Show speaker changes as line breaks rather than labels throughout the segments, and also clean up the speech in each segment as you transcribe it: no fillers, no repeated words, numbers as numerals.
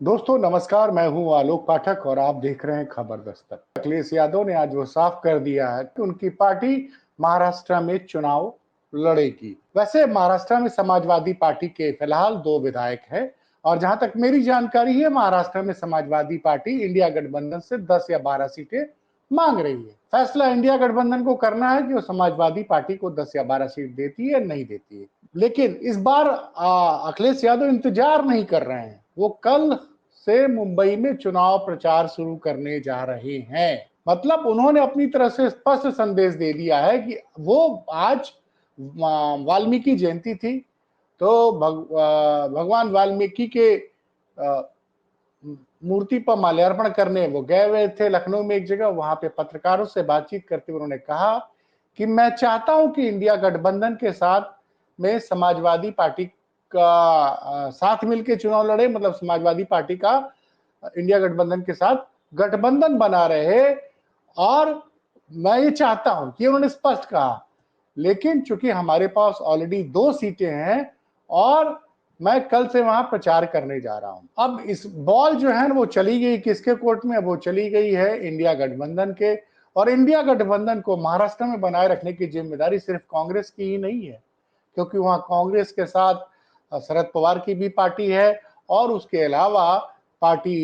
दोस्तों नमस्कार, मैं हूं आलोक पाठक और आप देख रहे हैं खबर दस्तक। अखिलेश यादव ने आज वो साफ कर दिया है कि उनकी पार्टी महाराष्ट्र में चुनाव लड़ेगी। वैसे महाराष्ट्र में समाजवादी पार्टी के फिलहाल 2 विधायक हैं और जहां तक मेरी जानकारी है महाराष्ट्र में समाजवादी पार्टी इंडिया गठबंधन से 10 या 12 सीटें मांग रही है। फैसला इंडिया गठबंधन को करना है कि वो समाजवादी पार्टी को 10 या 12 सीट देती है या नहीं देती है। लेकिन इस बार अखिलेश यादव इंतजार नहीं कर रहे हैं। वो कल से मुंबई में चुनाव प्रचार शुरू करने जा रहे हैं। मतलब उन्होंने अपनी तरफ से स्पष्ट संदेश दे दिया है कि वो आज वाल्मीकि जयंती थी, तो भगवान वाल्मीकि के मूर्ति पर माल्यार्पण करने वो गए हुए थे लखनऊ में एक जगह। वहां पे पत्रकारों से बातचीत करते हुए उन्होंने कहा कि मैं चाहता हूं कि इंडिया गठबंधन के साथ में समाजवादी पार्टी का साथ मिलकर चुनाव लड़े, मतलब समाजवादी पार्टी का इंडिया गठबंधन के साथ गठबंधन बना रहे। और मैं ये चाहता हूं कि उन्होंने स्पष्ट कहा, लेकिन चूंकि हमारे पास ऑलरेडी 2 सीटें हैं और मैं कल से वहां प्रचार करने जा रहा हूं। अब इस बॉल जो है वो चली गई किसके कोर्ट में? अब वो चली गई है इंडिया गठबंधन के। और इंडिया गठबंधन को महाराष्ट्र में बनाए रखने की जिम्मेदारी सिर्फ कांग्रेस की ही नहीं है, क्योंकि वहां कांग्रेस के साथ शरद पवार की भी पार्टी है और उसके अलावा पार्टी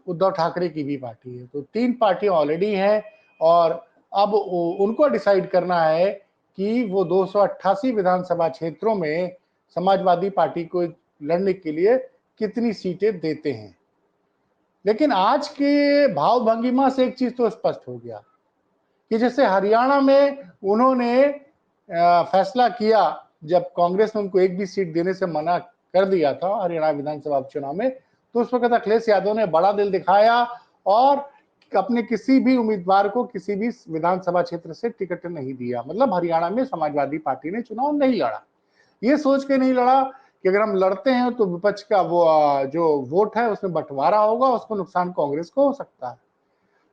उद्धव ठाकरे की भी पार्टी है। तो 3 पार्टियां ऑलरेडी हैं और अब उनको डिसाइड करना है कि वो 288 विधानसभा क्षेत्रों में समाजवादी पार्टी को लड़ने के लिए कितनी सीटें देते हैं। लेकिन आज के भाव भंगिमा से एक चीज तो स्पष्ट हो गया कि जैसे हरियाणा में उन्होंने फैसला किया, जब कांग्रेस ने उनको एक भी सीट देने से मना कर दिया था हरियाणा विधानसभा उपचुनाव में, तो उस वक्त अखिलेश यादव ने बड़ा दिल दिखाया और अपने किसी भी उम्मीदवार को किसी भी विधानसभा क्षेत्र से टिकट नहीं दिया। मतलब हरियाणा में समाजवादी पार्टी ने चुनाव नहीं लड़ा। ये सोच के नहीं लड़ा कि अगर हम लड़ते हैं तो विपक्ष का वो जो वोट है उसमें बंटवारा होगा, उसको नुकसान कांग्रेस को हो सकता है।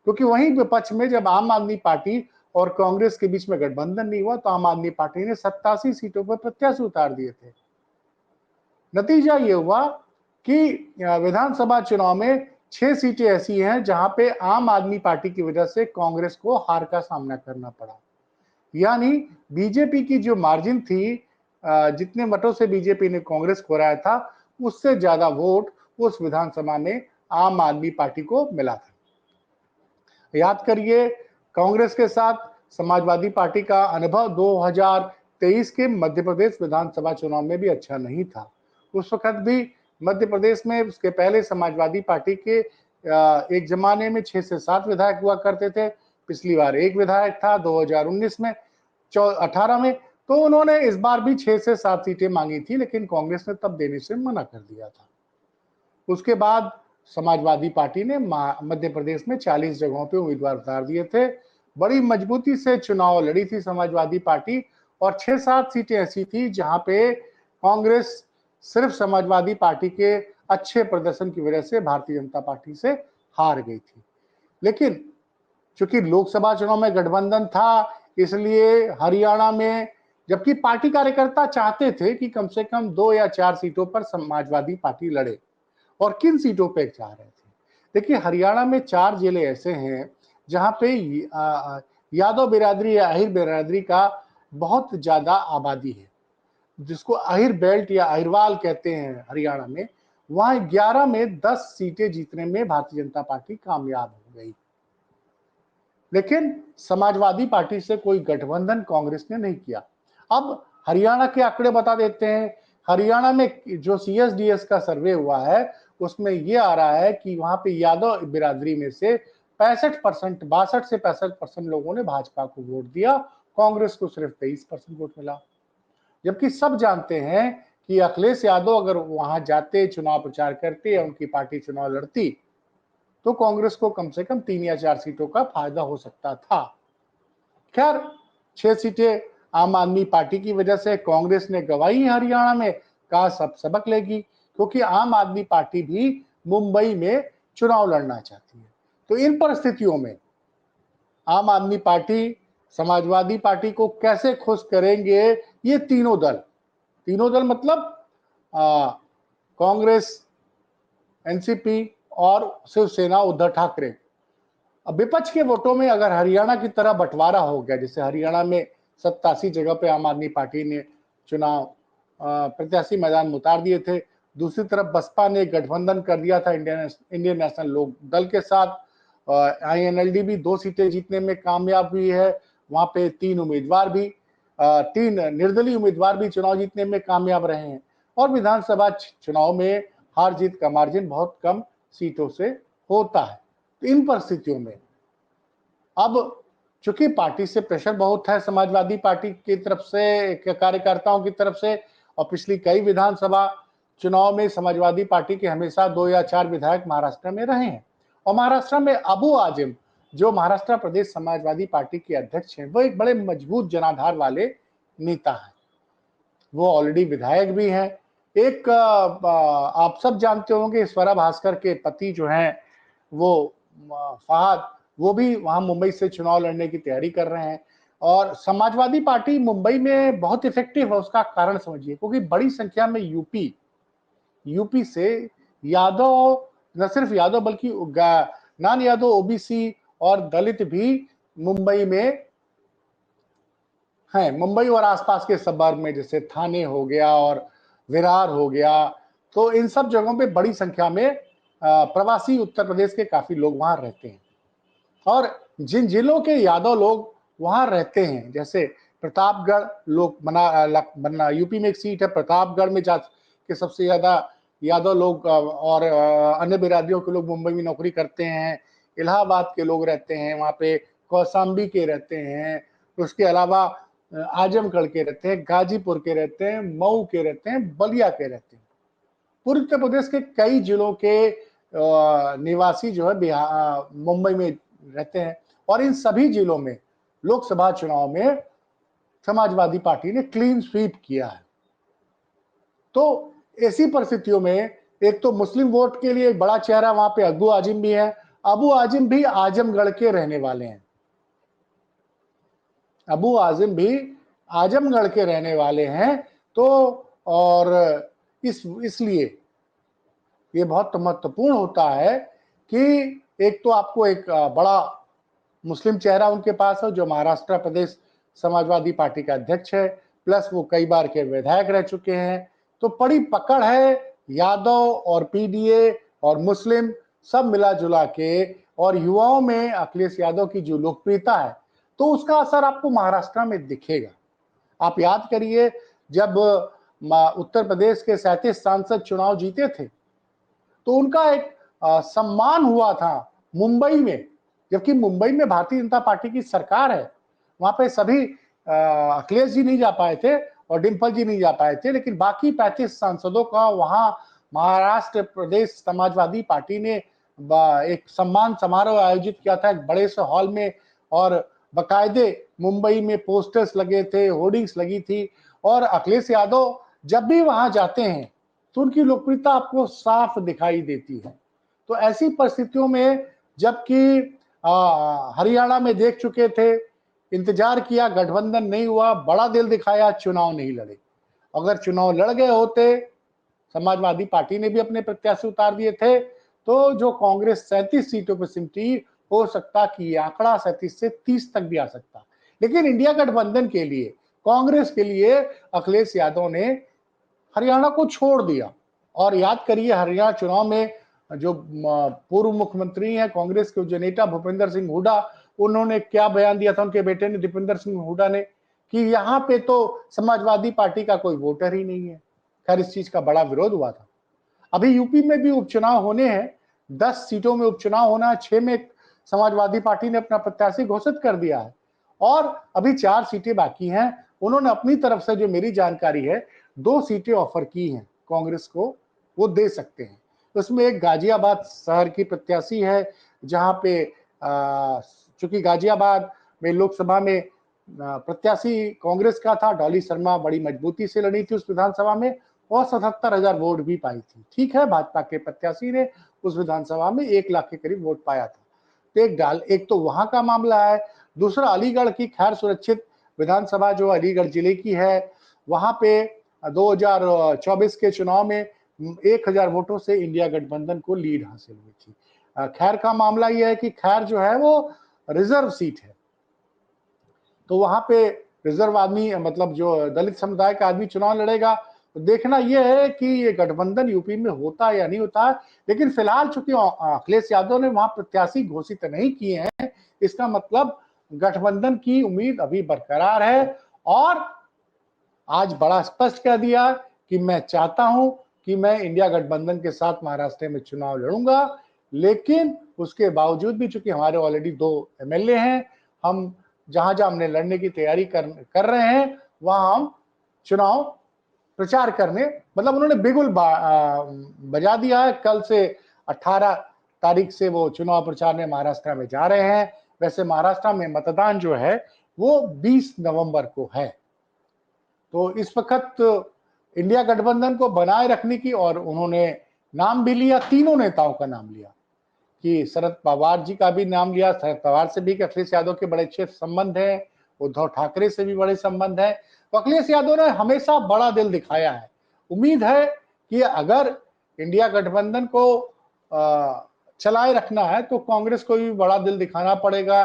क्योंकि वहीं विपक्ष में जब आम आदमी पार्टी और कांग्रेस के बीच में गठबंधन नहीं हुआ तो आम आदमी पार्टी ने 87 सीटों पर प्रत्याशी उतार दिए थे। नतीजा ये हुआ कि विधानसभा चुनाव में 6 सीटें ऐसी हैं जहां पे आम आदमी पार्टी की वजह से कांग्रेस को हार का सामना करना पड़ा। यानी बीजेपी की जो मार्जिन थी, जितने मतों से बीजेपी ने कांग्रेस को हराया था, उससे ज्यादा वोट उस विधानसभा में आम आदमी पार्टी को मिला था। याद करिए, कांग्रेस के साथ समाजवादी पार्टी का अनुभव 2023 के मध्य प्रदेश विधानसभा चुनाव में भी अच्छा नहीं था। उस वक्त भी मध्य प्रदेश में उसके पहले समाजवादी पार्टी के एक जमाने में 6 से 7 विधायक हुआ करते थे। पिछली बार 1 विधायक था 2019 में, 18 में। तो उन्होंने इस बार भी 6 से 7 सीटें मांगी थी, लेकिन कांग्रेस ने तब देने से मना कर दिया था। उसके बाद समाजवादी पार्टी ने मध्य प्रदेश में 40 जगहों पे उम्मीदवार उतार दिए थे। बड़ी मजबूती से चुनाव लड़ी थी समाजवादी पार्टी और 6-7 सीटें ऐसी थी जहां पे कांग्रेस सिर्फ समाजवादी पार्टी के अच्छे प्रदर्शन की वजह से भारतीय जनता पार्टी से हार गई थी। लेकिन चूंकि लोकसभा चुनाव में गठबंधन था, इसलिए हरियाणा में, जबकि पार्टी कार्यकर्ता चाहते थे कि कम से कम 2 या 4 सीटों पर समाजवादी पार्टी लड़े। और किन सीटों पे चाह रहे थे? देखिए, हरियाणा में 4 जिले ऐसे हैं जहां पे यादव बिरादरी या अहिर बिरादरी का बहुत ज्यादा आबादी है, जिसको अहिर बेल्ट या अहिरवाल कहते हैं हरियाणा में। वहां 11 में 10 सीटें जीतने में भारतीय जनता पार्टी कामयाब हो गई। लेकिन समाजवादी पार्टी से कोई गठबंधन कांग्रेस ने नहीं किया। अब हरियाणा के आंकड़े बता देते हैं। हरियाणा में जो सीएसडीएस का सर्वे हुआ है उसमें यह आ रहा है कि वहां पे यादव बिरादरी में से 65%, 62 से 65% लोगों ने भाजपा को वोट दिया, कांग्रेस को सिर्फ 23% वोट मिला। जबकि सब जानते हैं कि अखिलेश यादव अगर वहां जाते, चुनाव प्रचार करते या उनकी पार्टी चुनाव लड़ती तो कांग्रेस को कम से कम 3 या 4 सीटों का फायदा हो सकता था। खैर, 6 सीटें आम आदमी पार्टी की वजह से कांग्रेस ने गंवाई हरियाणा में, का सब सबक लेगी, क्योंकि आम आदमी पार्टी भी मुंबई में चुनाव लड़ना चाहती है। तो इन परिस्थितियों में आम आदमी पार्टी समाजवादी पार्टी को कैसे खुश करेंगे ये तीनों दल मतलब कांग्रेस, एनसीपी और शिवसेना उद्धव ठाकरे। अब विपक्ष के वोटों में अगर हरियाणा की तरह बंटवारा हो गया, जैसे हरियाणा में 87 जगह पे आम आदमी पार्टी ने चुनाव प्रत्याशी मैदान में उतार दिए थे, दूसरी तरफ बसपा ने गठबंधन कर दिया था इंडियन नेशनल लोक दल के साथ। INLD भी 2 सीटें जीतने में कामयाब हुई है, वहां पे 3 उम्मीदवार भी 3 निर्दलीय उम्मीदवार भी चुनाव जीतने में कामयाब रहे हैं, और विधानसभा चुनाव में हार जीत का मार्जिन बहुत कम सीटों से होता है। तो इन परिस्थितियों में अब चूंकि पार्टी से प्रेशर बहुत है, समाजवादी पार्टी की तरफ से, कार्यकर्ताओं की तरफ से, और पिछली कई विधानसभा चुनाव में समाजवादी पार्टी के हमेशा 2 या 4 विधायक महाराष्ट्र में रहे हैं, और महाराष्ट्र में अबू आजिम जो महाराष्ट्र प्रदेश समाजवादी पार्टी के अध्यक्ष हैं, वो एक बड़े मजबूत जनाधार वाले नेता हैं, वो ऑलरेडी विधायक भी हैं। एक आप सब जानते होंगे स्वरा भास्कर के पति जो हैं वो फहद, वो भी वहां मुंबई से चुनाव लड़ने की तैयारी कर रहे हैं, और समाजवादी पार्टी मुंबई में बहुत इफेक्टिव है। उसका कारण समझिए, क्योंकि बड़ी संख्या में यूपी से यादव, न सिर्फ यादव बल्कि नॉन यादव, ओबीसी और दलित भी मुंबई में हैं। मुंबई और आसपास के सबर्ब में, जैसे थाने हो गया और विरार हो गया, तो इन सब जगहों पे बड़ी संख्या में प्रवासी उत्तर प्रदेश के काफी लोग वहां रहते हैं, और जिन जिलों के यादव लोग वहां रहते हैं, जैसे प्रतापगढ़ लोग बना यूपी में एक सीट है, प्रतापगढ़ में के सबसे ज्यादा यादव लोग और अन्य बिरादरियों के लोग मुंबई में नौकरी करते हैं। इलाहाबाद के लोग रहते हैं वहां पे, कौशाम्बी के रहते हैं, उसके अलावा आजमगढ़ के रहते हैं, गाजीपुर के रहते हैं, मऊ के रहते हैं, बलिया के रहते हैं। पूर्व उत्तर प्रदेश के कई जिलों के निवासी जो है बिहार मुंबई में रहते हैं, और इन सभी जिलों में लोकसभा चुनाव में समाजवादी पार्टी ने क्लीन स्वीप किया है। तो ऐसी परिस्थितियों में एक तो मुस्लिम वोट के लिए एक बड़ा चेहरा वहां पे अबू आजिम भी है। अबू आजिम भी आजमगढ़ के रहने वाले हैं, अबू आजिम भी आजमगढ़ के रहने वाले हैं। तो और इसलिए ये बहुत महत्वपूर्ण होता है कि एक तो आपको एक बड़ा मुस्लिम चेहरा उनके पास है जो महाराष्ट्र प्रदेश समाजवादी पार्टी का अध्यक्ष है, प्लस वो कई बार के विधायक रह चुके हैं। तो बड़ी पकड़ है यादव और पीडीए और मुस्लिम सब मिला जुला के, और युवाओं में अखिलेश यादव की जो लोकप्रियता है, तो उसका असर आपको महाराष्ट्र में दिखेगा। आप याद करिए, जब उत्तर प्रदेश के 37 सांसद चुनाव जीते थे, तो उनका एक सम्मान हुआ था मुंबई में, जबकि मुंबई में भारतीय जनता पार्टी की सरकार है। वहां पे सभी अखिलेश जी नहीं जा पाए थे और डिम्पल जी नहीं जा पाए थे, लेकिन बाकी 35 सांसदों का वहां महाराष्ट्र प्रदेश समाजवादी पार्टी ने एक सम्मान समारोह आयोजित किया था एक बड़े से हॉल में, और बकायदे मुंबई में पोस्टर्स लगे थे, होर्डिंग्स लगी थी, और अखिलेश यादव जब भी वहां जाते हैं तो उनकी लोकप्रियता आपको साफ दिखाई देती है। तो ऐसी परिस्थितियों में, जबकि हरियाणा में देख चुके थे, इंतजार किया, गठबंधन नहीं हुआ, बड़ा दिल दिखाया, चुनाव नहीं लड़े। अगर चुनाव लड़ गए होते, समाजवादी पार्टी ने भी अपने प्रत्याशी उतार दिए थे, तो जो कांग्रेस 37 सीटों पर सिमटी, हो सकता कि ये आंकड़ा 37 से 30 तक भी आ सकता। लेकिन इंडिया गठबंधन के लिए, कांग्रेस के लिए अखिलेश यादव ने हरियाणा को छोड़ दिया। और याद करिए, हरियाणा चुनाव में जो पूर्व मुख्यमंत्री हैं कांग्रेस के जननेता भूपेंद्र सिंह हुड्डा, उन्होंने क्या बयान दिया था उनके बेटे ने, दीपेंद्र सिंह हुड्डा ने, कि यहाँ पे तो समाजवादी पार्टी का कोई वोटर ही नहीं है। खैर, इस चीज का बड़ा विरोध हुआ था। अभी यूपी में भी उपचुनाव होने हैं, 10 सीटों में उपचुनाव होना है, 6 में समाजवादी पार्टी ने अपना प्रत्याशी घोषित कर दिया है, और अभी 4 सीटें बाकी हैं। उन्होंने अपनी तरफ से, जो मेरी जानकारी है, 2 सीटें ऑफर की हैं कांग्रेस को, वो दे सकते हैं। उसमें एक गाजियाबाद शहर की प्रत्याशी है, जहां पे चूंकि गाजियाबाद में लोकसभा में प्रत्याशी कांग्रेस का था, डॉली शर्मा बड़ी मजबूती से लड़ी थी उस विधानसभा में, और 77,000 वोट भी पाई थी। ठीक है, भाजपा के प्रत्याशी ने उस विधानसभा में 1 लाख के करीब वोट पाया था। तो एक तो वहां का मामला है। दूसरा, अलीगढ़ की खैर सुरक्षित विधानसभा जो अलीगढ़ जिले की है, वहां पे 2024 के चुनाव में 1000 वोटों से इंडिया गठबंधन को लीड हासिल हुई थी। खैर का मामला यह है कि खैर जो है वो रिजर्व सीट है, तो वहां पे रिजर्व आदमी मतलब जो दलित समुदाय का आदमी चुनाव लड़ेगा। तो देखना यह है कि ये गठबंधन यूपी में होता है या नहीं होता है। लेकिन फिलहाल चूंकि अखिलेश यादव ने वहां प्रत्याशी घोषित नहीं किए हैं, इसका मतलब गठबंधन की उम्मीद अभी बरकरार है। और आज बड़ा स्पष्ट कह दिया कि मैं चाहता हूं कि मैं इंडिया गठबंधन के साथ महाराष्ट्र में चुनाव लड़ूंगा, लेकिन उसके बावजूद भी चूंकि हमारे ऑलरेडी 2 एमएलए हैं, हम जहां जहां हमने लड़ने की तैयारी कर रहे हैं, वहां हम चुनाव प्रचार करने, मतलब उन्होंने बिगुल बजा दिया है। कल से 18 तारीख से वो चुनाव प्रचार में महाराष्ट्र में जा रहे हैं। वैसे महाराष्ट्र में मतदान जो है वो 20 नवंबर को है। तो इस वक्त इंडिया गठबंधन को बनाए रखने की, और उन्होंने नाम भी लिया, तीनों नेताओं का नाम लिया, कि शरद पवार जी का भी नाम लिया। शरद पवार से भी अखिलेश यादव के बड़े अच्छे संबंध हैं, उद्धव ठाकरे से भी बड़े संबंध हैं। तो अखिलेश यादव ने हमेशा बड़ा दिल दिखाया है। उम्मीद है कि अगर इंडिया गठबंधन को चलाए रखना है तो कांग्रेस को भी बड़ा दिल दिखाना पड़ेगा,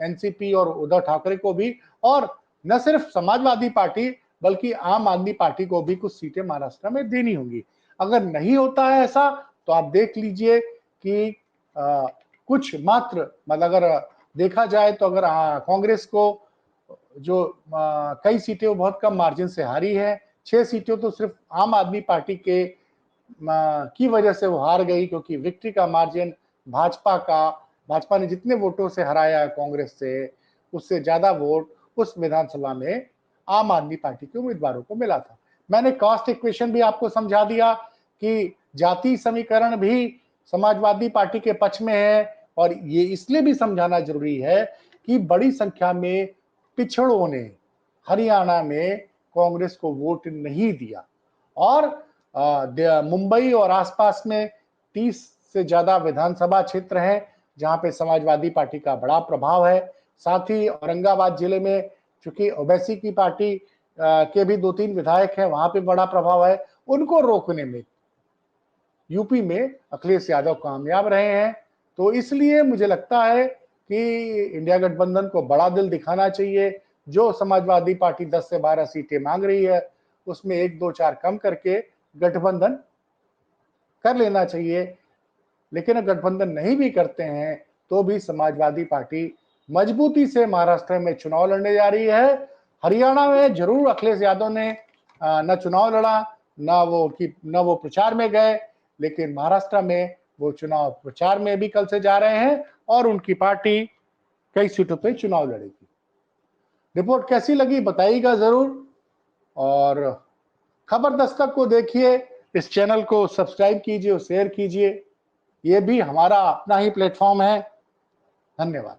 एनसीपी और उद्धव ठाकरे को भी, और न सिर्फ समाजवादी पार्टी बल्कि आम आदमी पार्टी को भी कुछ सीटें महाराष्ट्र में देनी होंगी। अगर नहीं होता है ऐसा तो आप देख लीजिए कि कुछ मात्र, मतलब अगर देखा जाए तो अगर कांग्रेस को जो कई सीटें वो बहुत कम मार्जिन से हारी है, 6 सीटें तो सिर्फ आम आदमी पार्टी के की वजह से वो हार गई, क्योंकि विक्ट्री का मार्जिन भाजपा ने जितने वोटों से हराया कांग्रेस से, उससे ज्यादा वोट उस विधानसभा में आम आदमी पार्टी के उम्मीदवारों को मिला था। मैंने कास्ट इक्वेशन भी आपको समझा दिया कि जाति समीकरण भी समाजवादी पार्टी के पक्ष में है, और ये इसलिए भी समझाना जरूरी है कि बड़ी संख्या में पिछड़ों ने हरियाणा में कांग्रेस को वोट नहीं दिया, और मुंबई और आसपास में 30 से ज्यादा विधानसभा क्षेत्र हैं जहां पे समाजवादी पार्टी का बड़ा प्रभाव है। साथ ही औरंगाबाद जिले में चूंकि ओवैसी की पार्टी के भी 2-3 विधायक हैं, वहां पे बड़ा प्रभाव है। उनको रोकने में यूपी में अखिलेश यादव कामयाब रहे हैं। तो इसलिए मुझे लगता है कि इंडिया गठबंधन को बड़ा दिल दिखाना चाहिए। जो समाजवादी पार्टी 10 से 12 सीटें मांग रही है, उसमें 1, 2, 4 कम करके गठबंधन कर लेना चाहिए। लेकिन अगर गठबंधन नहीं भी करते हैं तो भी समाजवादी पार्टी मजबूती से महाराष्ट्र में चुनाव लड़ने जा रही है। हरियाणा में जरूर अखिलेश यादव ने न चुनाव लड़ा, न वो प्रचार में गए, लेकिन महाराष्ट्र में वो चुनाव प्रचार में भी कल से जा रहे हैं और उनकी पार्टी कई सीटों पे चुनाव लड़ेगी। रिपोर्ट कैसी लगी बताइएगा जरूर, और खबर दस्तक को देखिए, इस चैनल को सब्सक्राइब कीजिए और शेयर कीजिए। ये भी हमारा अपना ही प्लेटफॉर्म है। धन्यवाद।